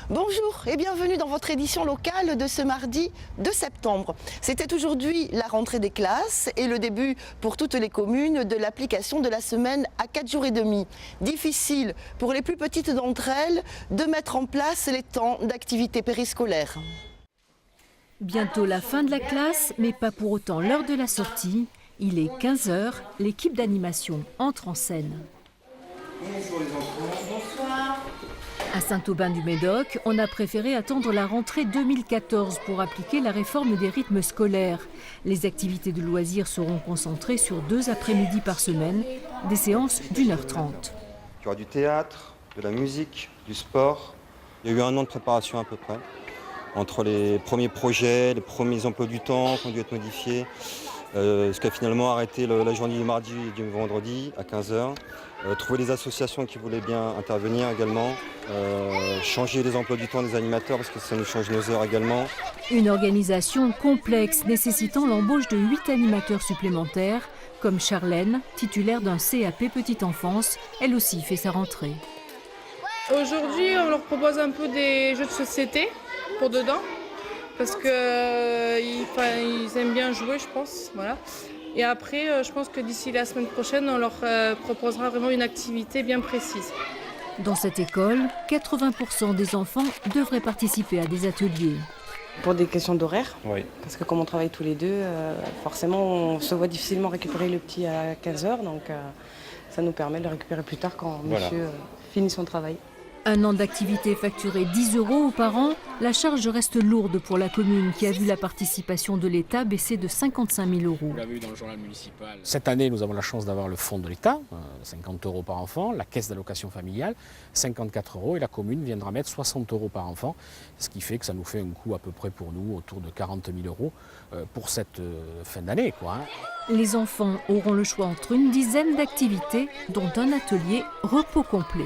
Bonjour et bienvenue dans votre édition locale de ce mardi 2 septembre. C'était aujourd'hui la rentrée des classes et le début pour toutes les communes de l'application de la semaine à 4 jours et demi. Difficile pour les plus petites d'entre elles de mettre en place les temps d'activité périscolaire. Bientôt la fin de la classe, mais pas pour autant l'heure de la sortie. Il est 15 h, l'équipe d'animation entre en scène. Bonjour les enfants. Bonsoir. À Saint-Aubin-du-Médoc, on a préféré attendre la rentrée 2014 pour appliquer la réforme des rythmes scolaires. Les activités de loisirs seront concentrées sur 2 après-midi par semaine, des séances d'1h30. Il y aura du théâtre, de la musique, du sport. Il y a eu 1 an de préparation à peu près, entre les premiers projets, les premiers emplois du temps qui ont dû être modifiés, ce qui a finalement arrêté la journée du mardi et du vendredi à 15 h. Trouver des associations qui voulaient bien intervenir également, changer les emplois du temps des animateurs parce que ça nous change nos heures également. Une organisation complexe nécessitant l'embauche de 8 animateurs supplémentaires, comme Charlène, titulaire d'un CAP Petite Enfance, elle aussi fait sa rentrée. Aujourd'hui, on leur propose un peu des jeux de société pour dedans, parce qu'ils aiment bien jouer, je pense. Voilà. Et après, je pense que d'ici la semaine prochaine, on leur proposera vraiment une activité bien précise. Dans cette école, 80% des enfants devraient participer à des ateliers. Pour des questions d'horaire, Oui. parce que comme on travaille tous les deux, forcément on se voit difficilement récupérer le petit à 15 h, donc ça nous permet de le récupérer plus tard quand monsieur finit son travail. 1 an d'activité facturé 10 € aux parents, la charge reste lourde pour la commune qui a vu la participation de l'État baisser de 55 000 €. Vous l'avez vu dans le journal municipal. Cette année, nous avons la chance d'avoir le fonds de l'État, 50 € par enfant, la caisse d'allocation familiale, 54 € et la commune viendra mettre 60 € par enfant, ce qui fait que ça nous fait un coût à peu près pour nous autour de 40 000 € pour cette fin d'année, Les enfants auront le choix entre une dizaine d'activités, dont un atelier repos complet.